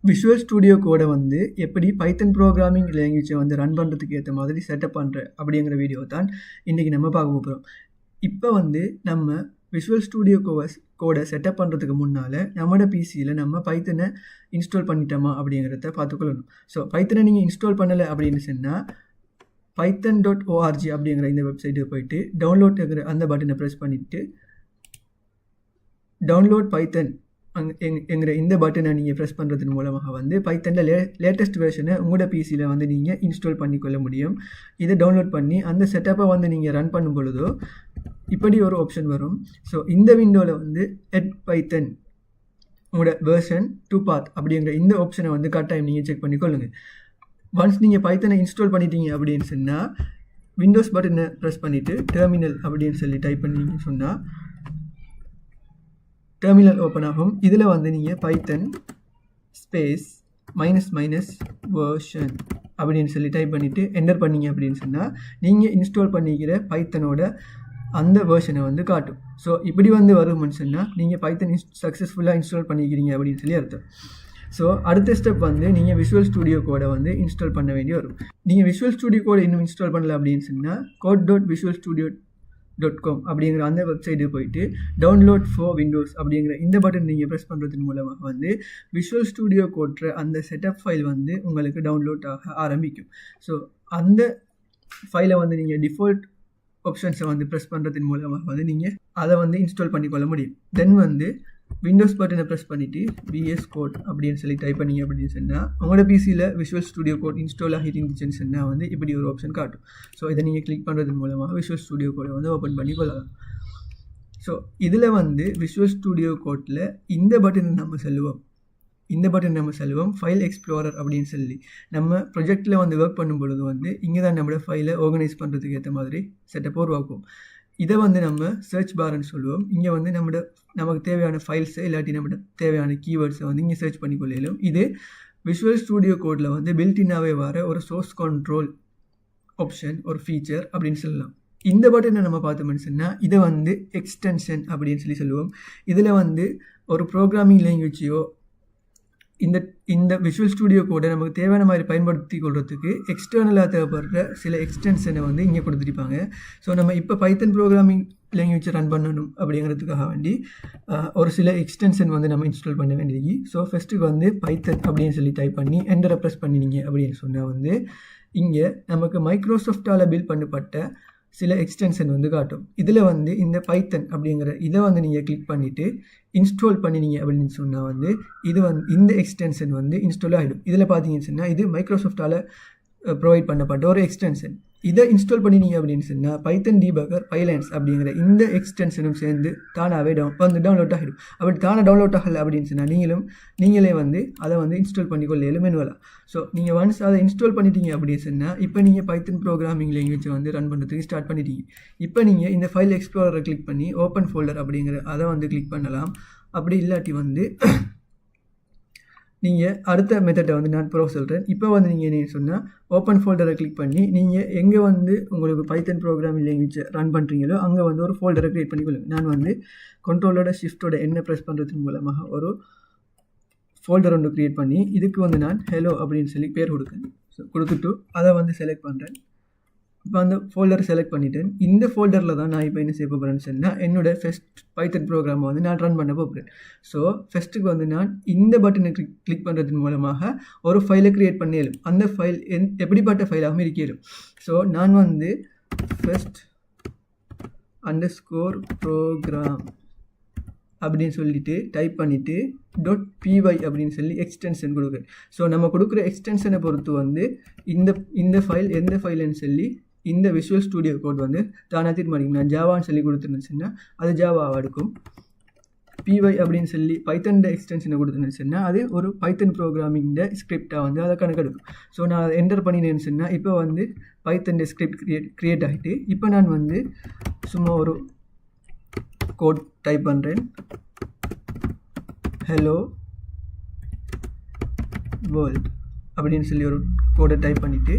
Visual studio கோடை வந்து எப்படி பைத்தன் ப்ரோக்ராமிங் லாங்குவேஜை வந்து ரன் பண்ணுறதுக்கு ஏற்ற மாதிரி செட்டப் பண்ணுற அப்படிங்கிற வீடியோ தான் இன்றைக்கி நம்ம பார்க்க போகிறோம். இப்போ வந்து நம்ம விஷுவல் ஸ்டுடியோ கோடை செட்டப் பண்ணுறதுக்கு முன்னால் நம்மளோட பிசியில் நம்ம பைத்தனை இன்ஸ்டால் பண்ணிட்டோமா அப்படிங்கிறத பார்த்துக்கொள்ளணும். ஸோ பைத்தனை நீங்கள் இன்ஸ்டால் பண்ணலை அப்படின்னு சொன்னால் python.org அப்படிங்கிற இந்த வெப்சைட்டுக்கு போயிட்டு டவுன்லோட்ங்கிற அந்த பட்டனை ப்ரெஸ் பண்ணிவிட்டு டவுன்லோட் பைத்தன் என்கிற இந்த பட்டனை நீங்கள் ப்ரெஸ் பண்ணுறதன் மூலமாக வந்து பைத்தனில் லேட்டஸ்ட் வெர்ஷனை உங்களோட பிசியில் வந்து நீங்கள் இன்ஸ்டால் பண்ணிக்கொள்ள முடியும். இதை டவுன்லோட் பண்ணி அந்த செட்டப்பை வந்து நீங்கள் ரன் பண்ணும் பொழுதோ இப்படி ஒரு ஆப்ஷன் வரும். ஸோ இந்த விண்டோவில் வந்து எட் பைத்தன் உங்களோட வெர்ஷன் 2 பாத் அப்படிங்கிற இந்த ஆப்ஷனை வந்து கட்டாயம் நீங்கள் செக் பண்ணிக்கொள்ளுங்கள். ஒன்ஸ் நீங்கள் பைத்தனை இன்ஸ்டால் பண்ணிட்டீங்க அப்படின்னு சொன்னால் விண்டோஸ் பட்டனை ப்ரெஸ் பண்ணிவிட்டு டெர்மினல் அப்படின்னு சொல்லி டைப் பண்ணிங்க சொன்னால் டெர்மினல் ஓப்பன் ஆகும். இதில் வந்து நீங்கள் பைத்தன் ஸ்பேஸ் --- அப்படின்னு சொல்லி டைப் பண்ணிவிட்டு என்டர் பண்ணிங்க அப்படின்னு சொன்னால் நீங்கள் இன்ஸ்டால் பண்ணிக்கிற பைத்தனோட அந்த வேர்ஷனை வந்து காட்டும். ஸோ இப்படி வந்து வரும்னு சொன்னால் நீங்கள் பைத்தன் சக்ஸஸ்ஃபுல்லாக இன்ஸ்டால் பண்ணிக்கிறீங்க அப்படின்னு சொல்லி அர்த்தம். ஸோ அடுத்த ஸ்டெப் வந்து நீங்கள் விஷுவல் ஸ்டுடியோ கோடை வந்து இன்ஸ்டால் பண்ண வேண்டி வரும். நீங்கள் விஷுவல் ஸ்டுடியோ கோடை இன்னும் இன்ஸ்டால் பண்ணல அப்படின்னு சொன்னால் code.visualstudio.com அப்படிங்கிற அந்த வெப்சைட்டுக்கு போயிட்டு டவுன்லோட் ஃபார் விண்டோஸ் அப்படிங்கிற இந்த பட்டன் நீங்கள் ப்ரெஸ் பண்ணுறதன் மூலமாக வந்து விஷுவல் ஸ்டுடியோ கோட்ற அந்த செட்டப் ஃபைல் வந்து உங்களுக்கு டவுன்லோட் ஆக ஆரம்பிக்கும். ஸோ அந்த ஃபைலை வந்து நீங்கள் டிஃபால்ட் ஆப்ஷன்ஸை வந்து ப்ரெஸ் பண்ணுறதன் மூலமாக வந்து நீங்கள் அதை வந்து இன்ஸ்டால் பண்ணிக்கொள்ள முடியும். தென் வந்து விண்டோஸ் பட்டனை ப்ரெஸ் பண்ணிவிட்டு VS கோட் அப்படின்னு சொல்லி டைப் பண்ணிங்க அப்படின்னு சொன்னால் உங்களோட பிசியில் விஷுவல் ஸ்டுடியோ கோட் இன்ஸ்டால் ஆகிட்டு இருந்துச்சுன்னு சொன்னால் வந்து இப்படி ஒரு ஆப்ஷன் காட்டும். ஸோ இதை நீங்கள் கிளிக் பண்ணுறது மூலமாக விஷுவல் ஸ்டுடியோ கோடை வந்து ஓப்பன் பண்ணி கொள்ளலாம். ஸோ இதில் வந்து விஷுவல் ஸ்டுடியோ கோட்டில் இந்த பட்டனை நம்ம செல்வோம் ஃபைல் எக்ஸ்ப்ளோரர் அப்படின்னு சொல்லி நம்ம ப்ரொஜெக்டில் வந்து ஒர்க் பண்ணும் பொழுது வந்து இங்கே தான் நம்மளோட ஃபைலை ஆர்கனைஸ் பண்ணுறதுக்கு ஏற்ற மாதிரி செட்டப் உருவாக்கும். இதை வந்து நம்ம சர்ச் பார்ன்னு சொல்லுவோம். இங்கே வந்து நமக்கு தேவையான ஃபைல்ஸை இல்லாட்டி நம்மளோட தேவையான கீவேர்ட்ஸை வந்து இங்கே சர்ச் பண்ணிக்கொள்ளும். இது விஷுவல் ஸ்டுடியோ கோடில் வந்து பில்டின்னாகவே வர ஒரு சோர்ஸ் கண்ட்ரோல் ஆப்ஷன், ஒரு ஃபீச்சர் அப்படின்னு சொல்லலாம். இந்த பட்டனை நம்ம பார்த்தோம்னு சொன்னால் இதை வந்து எக்ஸ்டென்ஷன் அப்படின்னு சொல்லி சொல்லுவோம். இதில் வந்து ஒரு ப்ரோக்ராமிங் லாங்குவேஜையோ இந்த விஷுவல் ஸ்டுடியோ கோடை நமக்கு தேவையான மாதிரி பயன்படுத்தி கொள்றதுக்கு எக்ஸ்டர்னலாக தேவைப்படுற சில எக்ஸ்டென்ஷனை வந்து இங்கே கொடுத்துருப்பாங்க. ஸோ நம்ம இப்போ பைத்தன் ப்ரோக்ராமிங் லாங்குவேஜை ரன் பண்ணணும் அப்படிங்கிறதுக்காக வேண்டி ஒரு சில எக்ஸ்டென்ஷன் வந்து நம்ம இன்ஸ்டால் பண்ண வேண்டியது. ஸோ ஃபஸ்ட்டுக்கு வந்து பைத்தன் அப்படின்னு சொல்லி டைப் பண்ணி என்டரை ப்ரெஸ் பண்ணினீங்க அப்படின்னு சொன்னால் வந்து இங்கே நமக்கு மைக்ரோசாஃப்டால் பில்ட் பண்ணப்பட்ட சில எக்ஸ்டென்ஷன் வந்து காட்டும். இதில் வந்து இந்த பைத்தன் அப்படிங்கிற இதை வந்து நீங்கள் கிளிக் பண்ணிவிட்டு இன்ஸ்டால் பண்ணினீங்க அப்படின்னு சொன்னால் வந்து இது வந்து இந்த எக்ஸ்டென்ஷன் வந்து இன்ஸ்டால் ஆகிடும். இதில் பார்த்தீங்கன்னு சொன்னால் இது மைக்ரோசாஃப்டால் ப்ரொவைட் பண்ணப்பட்ட ஒரு எக்ஸ்டென்ஷன். இதை இன்ஸ்டால் பண்ணினீங்க அப்படின்னு சொன்னால் பைத்தன் டீபக்கர் பைலைன்ஸ் அப்படிங்கிற இந்த எக்ஸ்டென்ஷனும் சேர்ந்து தானாகவே டவுன்லோட் ஆகிடும். அப்படி தானே டவுன்லோட் ஆகலை அப்படின்னு சொன்னால் நீங்களே வந்து அதை வந்து இன்ஸ்டால் பண்ணிக்கொள்ள மெனுவலாக. ஸோ நீங்கள் ஒன்ஸ் அதை இன்ஸ்டால் பண்ணிட்டீங்க அப்படின்னு சொன்னால் இப்போ நீங்கள் பைத்தன் ப்ரோக்ராமிங் லாங்குவேஜை வந்து ரன் பண்ணுறதுக்கு ஸ்டார்ட் பண்ணிட்டீங்க. இப்போ நீங்கள் இந்த ஃபைல் எக்ஸ்ப்ளோரரை கிளிக் பண்ணி ஓப்பன் ஃபோல்டர் அப்படிங்கிற அதை வந்து கிளிக் பண்ணலாம். அப்படி இல்லாட்டி வந்து நீங்கள் அடுத்த மெத்தடை வந்து நான் சொல்கிறேன். இப்போ வந்து நீங்கள் என்ன சொன்னால் ஓப்பன் ஃபோல்டரை கிளிக் பண்ணி நீங்கள் எங்கே வந்து உங்களுக்கு பைத்தன் ப்ரோக்ராமிங் லாங்குவேஜை ரன் பண்ணுறீங்களோ அங்கே வந்து ஒரு ஃபோல்டரை க்ரியேட் பண்ணிக்கொள்ளுங்க. நான் வந்து கண்ட்ரோலோட ஷிஃப்ட்டோட என்ன ப்ரெஸ் பண்ணுறதுக்கு மூலமாக ஒரு ஃபோல்டர் ஒன்று க்ரியேட் பண்ணி இதுக்கு வந்து நான் ஹலோ அப்படின்னு சொல்லி பேர் கொடுக்குறேன். ஸோ கொடுத்துட்டு அதை வந்து செலக்ட் பண்ணுறேன். இப்போ அந்த ஃபோல்டரை செலக்ட் பண்ணிவிட்டேன். இந்த ஃபோல்டரில் தான் நான் இப்போ என்ன செய்ய போகிறேன்னு சொன்னால் என்னோடய ஃபஸ்ட் பைத்தன் ப்ரோக்ராமை வந்து நான் ரன் பண்ண போகிறேன். ஸோ ஃபஸ்ட்டுக்கு வந்து நான் இந்த பட்டனை கிளிக் பண்ணுறதன் மூலமாக ஒரு ஃபைலை க்ரியேட் பண்ணிடும். அந்த ஃபைல் எப்படிப்பட்ட ஃபைலாகவும் இருக்கலும். ஸோ நான் வந்து first_program அப்படின்னு சொல்லிட்டு டைப் பண்ணிவிட்டு .py அப்படின்னு சொல்லி எக்ஸ்டென்ஷன் கொடுக்குறேன். ஸோ நம்ம கொடுக்குற எக்ஸ்டென்ஷனை பொறுத்து வந்து இந்த ஃபைல் எந்த ஃபைலுன்னு சொல்லி இந்த விஷுவல் ஸ்டுடியோ கோட் வந்து தானாக தீர்மானிக்கும். நான் ஜாவான்னு சொல்லி கொடுத்துருந்துச்சுன்னா அது ஜாவாவாக இருக்கும். py அப்படின்னு சொல்லி பைத்தன் எக்ஸ்டென்ஷனை கொடுத்துருந்துன்னு சொன்னால் அது ஒரு பைத்தன் ப்ரோக்ராமிங் ஸ்கிரிப்டாக வந்து அதை கணக்கெடுக்கும். ஸோ நான் அதை என்டர் பண்ணினேன்னு சொன்னால் இப்போ வந்து பைத்தன் ஸ்கிரிப்ட் க்ரியேட் ஆகிட்டு இப்போ நான் வந்து சும்மா ஒரு கோட் டைப் பண்ணுறேன். ஹலோ வேர்ல்ட் அப்படின்னு சொல்லி ஒரு கோடை டைப் பண்ணிவிட்டு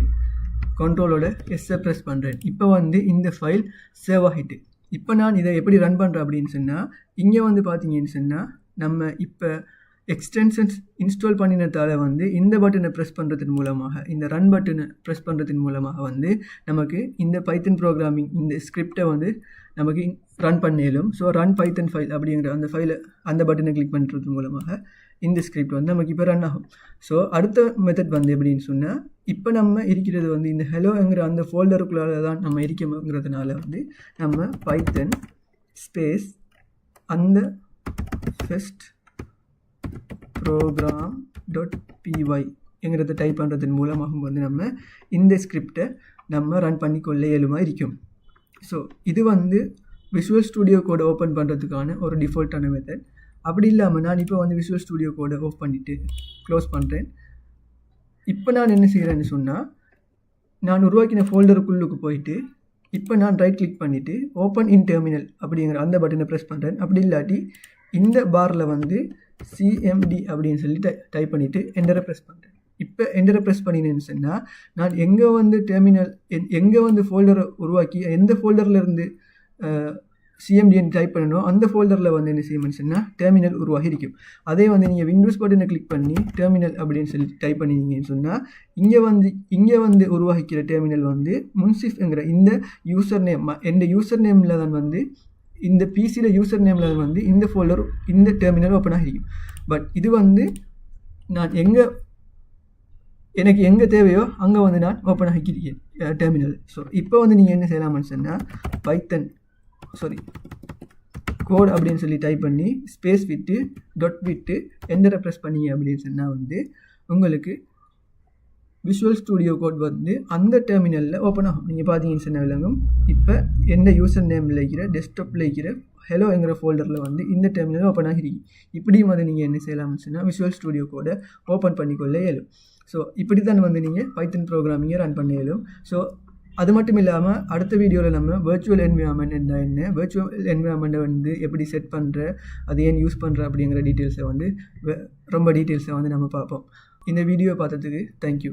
கண்ட்ரோலோட எஸ்ஸை ப்ரெஸ் பண்ணுறேன். இப்போ வந்து இந்த ஃபைல் சேவ் ஆகிட்டு இப்போ நான் இதை எப்படி ரன் பண்ணுறேன் அப்படின்னு சொன்னால் இங்கே வந்து பார்த்தீங்கன்னு சொன்னால் நம்ம இப்போ எக்ஸ்டென்ஷன்ஸ் இன்ஸ்டால் பண்ணினதால் வந்து இந்த பட்டனை ப்ரெஸ் பண்ணுறதன் மூலமாக, இந்த ரன் பட்டனை ப்ரெஸ் பண்ணுறதன் மூலமாக வந்து நமக்கு இந்த பைத்தன் ப்ரோக்ராமிங் இந்த ஸ்கிரிப்டை வந்து நமக்கு ரன் பண்ணிடும். ஸோ ரன் பைத்தன் ஃபைல் அப்படிங்கிற அந்த ஃபைலை அந்த பட்டனை கிளிக் பண்ணுறது மூலமாக இந்த ஸ்கிரிப்ட் வந்து நமக்கு இப்போ ரன் ஆகும். ஸோ அடுத்த மெத்தட் வந்து எப்படின்னு சொன்னால், இப்போ நம்ம இருக்கிறது வந்து இந்த ஹெலோங்கிற அந்த ஃபோல்டருக்குள்ளால தான் நம்ம இருக்கோங்கிறதுனால வந்து நம்ம பைத்தன் ஸ்பேஸ் அந்த ஃபஸ்ட் program.py என்கிறத டைப் பண்ணுறதன் மூலமாக வந்து நம்ம இந்த ஸ்கிரிப்டை நம்ம ரன் பண்ணிக்கொள்ள இயலுமா இருக்கும். ஸோ இது வந்து விஷுவல் ஸ்டுடியோ கோடை ஓப்பன் பண்ணுறதுக்கான ஒரு டிஃபால்ட்டான மெத்தட். அப்படி இல்லாமல் நான் இப்போ வந்து விஷுவல் ஸ்டுடியோ கோடை ஆஃப் பண்ணிவிட்டு க்ளோஸ் பண்ணுறேன். இப்போ நான் என்ன செய்கிறேன்னு சொன்னால், நான் உருவாக்கின ஃபோல்டருக்குள்ளுக்கு போயிட்டு இப்போ நான் ரைட் கிளிக் பண்ணிவிட்டு ஓப்பன் இன் டெர்மினல் அப்படிங்கிற அந்த பட்டனை ப்ரெஸ் பண்ணுறேன். அப்படி இல்லாட்டி இந்த பாரில் வந்து CMD அப்படின்னு சொல்லி டைப் பண்ணிவிட்டு என்டரை ப்ரெஸ் பண்ணுறேன். இப்போ என்டரை ப்ரெஸ் பண்ணினேன்னு சொன்னால், நான் எங்கே வந்து டெர்மினல் எங்கே வந்து ஃபோல்டரை உருவாக்கி எந்த ஃபோல்டர்லேருந்து CMDன்னு டைப் பண்ணணும் அந்த ஃபோல்டரில் வந்து என்ன செய்யணும்னு சொன்னால் டெர்மினல் உருவாகி இருக்கும். அதே வந்து நீங்கள் விண்டோஸ் பட்டனை கிளிக் பண்ணி டெர்மினல் அப்படின்னு சொல்லி டைப் பண்ணிங்கன்னு சொன்னால் இங்கே வந்து உருவாகிக்கிற டெர்மினல் வந்து முன்சிஃப்ங்கிற இந்த யூசர் நேம், இந்த யூசர் நேமில் தான் வந்து இந்த பிசியில் யூசர் நேமில் வந்து இந்த ஃபோல்டர் இந்த டெர்மினல் ஓப்பன் ஆகிருக்கும். பட் இது வந்து நான் எனக்கு எங்கே தேவையோ அங்கே வந்து நான் ஓப்பன் ஆகிக்கிறேன் டெர்மினல். ஸோ இப்போ வந்து நீங்கள் என்ன செய்யலாம்னு சொன்னால் கோட் அப்படின்னு சொல்லி டைப் பண்ணி ஸ்பேஸ் விட்டு டாட் விட்டு என்டரை ப்ரெஸ் பண்ணிங்க அப்படின்னு சொன்னால் வந்து உங்களுக்கு விஷுவல் ஸ்டுடியோ கோட் வந்து அந்த டெர்மினலில் ஓப்பன் ஆகும். நீங்கள் பார்த்தீங்கன்னு சொன்ன விளங்கும். இப்போ எந்த யூசர் நேமில் இருக்கிற டெஸ்க்டாப்பில் இருக்கிற ஹெலோங்கிற ஃபோல்டரில் வந்து இந்த டெர்மினல் ஓப்பன் ஆகிருக்கு. இப்படியும் வந்து நீங்கள் என்ன செய்யலாம்னு சொன்னால் விஷுவல் ஸ்டுடியோ கோடை ஓப்பன் பண்ணிக்கொள்ள இயலும். ஸோ இப்படி தான் வந்து நீங்கள் பைத்தன் ப்ரோக்ராமிங்கை ரன் பண்ண இயலும். ஸோ அது மட்டும் இல்லாமல் அடுத்த வீடியோவில் நம்ம வெர்ச்சுவல் என்விரான்மெண்ட் என்ன, வெர்ச்சுவல் என்விரான்மெண்ட்டை வந்து எப்படி செட் பண்ணுற, அது ஏன் யூஸ் பண்ணுற அப்படிங்கிற டீட்டெயில்ஸை வந்து ரொம்ப டீட்டெயில்ஸை வந்து நம்ம பார்ப்போம். இந்த வீடியோ பார்த்ததுக்கு தேங்க்யூ.